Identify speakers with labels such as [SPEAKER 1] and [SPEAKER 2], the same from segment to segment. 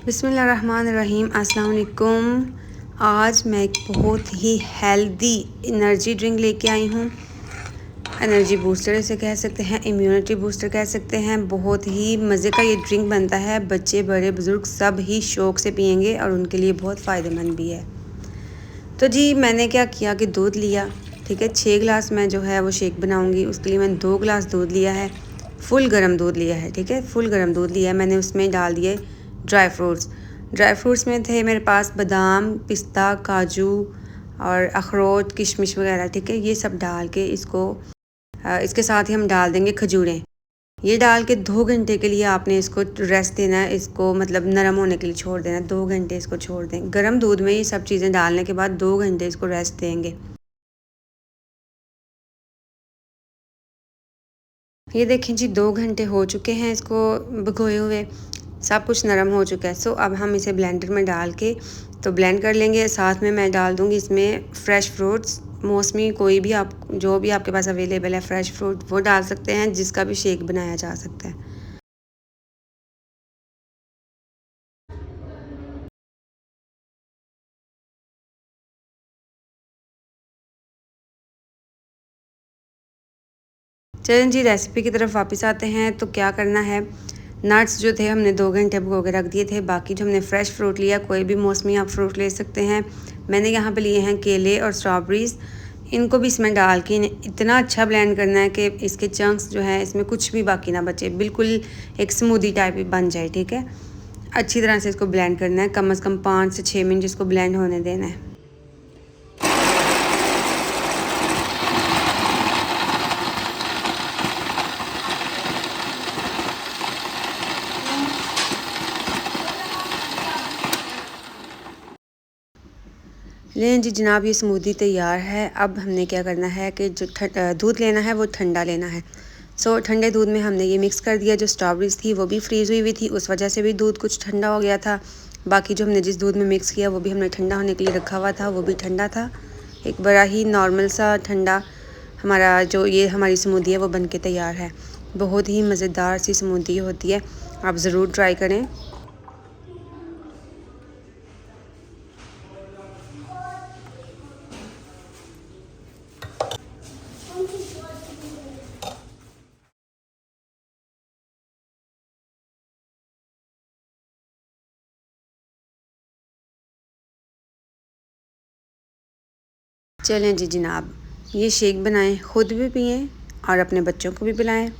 [SPEAKER 1] बिस्मिल्लाहिर्रहमानिर्रहीम। अस्सलाम वालेकुम। आज मैं एक बहुत ही हेल्दी एनर्जी ड्रिंक लेके आई हूँ। एनर्जी बूस्टर इसे कह सकते हैं, इम्यूनिटी बूस्टर कह सकते हैं। बहुत ही मज़े का ये ड्रिंक बनता है। बच्चे बड़े बुज़ुर्ग सब ही शौक़ से पियेंगे और उनके लिए बहुत फ़ायदेमंद भी है। तो जी मैंने क्या किया कि दूध लिया, ठीक है। 6 गिलास मैं जो है वो शेक बनाऊँगी, उसके लिए मैंने 2 गिलास दूध लिया है। फुल गर्म दूध लिया है, ठीक है। फुल गर्म दूध लिया है। मैंने उसमें डाल दिए ड्राई फ्रूट्स में थे मेरे पास बादाम, पिस्ता, काजू और अखरोट, किशमिश वगैरह, ठीक है। ये सब डाल के इसके साथ ही हम डाल देंगे खजूरें। ये डाल के 2 घंटे के लिए आपने इसको रेस्ट देना है। इसको मतलब नरम होने के लिए छोड़ देना है। 2 घंटे इसको छोड़ दें। गर्म दूध में ये सब चीज़ें डालने के बाद 2 घंटे इसको रेस्ट देंगे। ये देखें जी 2 घंटे हो चुके हैं इसको भिगोए हुए, सब कुछ नरम हो चुका है। सो अब हम इसे ब्लेंडर में डाल के तो ब्लेंड कर लेंगे। साथ में मैं डाल दूँगी इसमें फ्रेश फ्रूट्स, मौसमी कोई भी आप जो भी आपके पास अवेलेबल है फ्रेश फ्रूट वो डाल सकते हैं, जिसका भी शेक बनाया जा सकता है। चलें जी रेसिपी की तरफ वापस आते हैं। तो क्या करना है, नट्स जो थे हमने 2 घंटे भिगो के रख दिए थे। बाकी जो हमने फ्रेश फ्रूट लिया, कोई भी मौसमी आप फ्रूट ले सकते हैं। मैंने यहाँ पे लिए हैं केले और स्ट्रॉबेरीज़। इनको भी इसमें डाल के इतना अच्छा ब्लेंड करना है कि इसके चंक्स जो हैं इसमें कुछ भी बाकी ना बचे, बिल्कुल एक स्मूदी टाइप बन जाए, ठीक है। अच्छी तरह से इसको ब्लेंड करना है, कम से कम 5 से 6 मिनट इसको ब्लेंड होने देना है। लें जी जनाब, ये स्मूदी तैयार है। अब हमने क्या करना है कि जो दूध लेना है वो ठंडा लेना है। सो ठंडे दूध में हमने ये मिक्स कर दिया। जो स्ट्रॉबेरीज़ थी वो भी फ्रीज़ हुई थी, उस वजह से भी दूध कुछ ठंडा हो गया था। बाकी जो हमने जिस दूध में मिक्स किया वो भी हमने ठंडा होने के लिए रखा हुआ था, वो भी ठंडा था। एक बड़ा ही नॉर्मल सा ठंडा हमारा जो ये हमारी स्मूदी है वो बन के तैयार है। बहुत ही मज़ेदार सी स्मूदी होती है, आप ज़रूर ट्राई करें। चलें जी जनाब, ये शेक बनाएं, ख़ुद भी पिएं और अपने बच्चों को भी पिलाएं।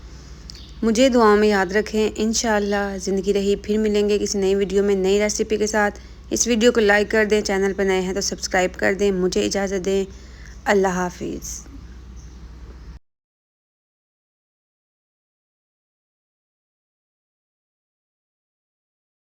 [SPEAKER 1] मुझे दुआओं में याद रखें। इंशाअल्लाह ज़िंदगी रही फिर मिलेंगे किसी नई वीडियो में नई रेसिपी के साथ। इस वीडियो को लाइक कर दें, चैनल पर नए हैं तो सब्सक्राइब कर दें। मुझे इजाज़त दें। अल्लाह हाफिज़।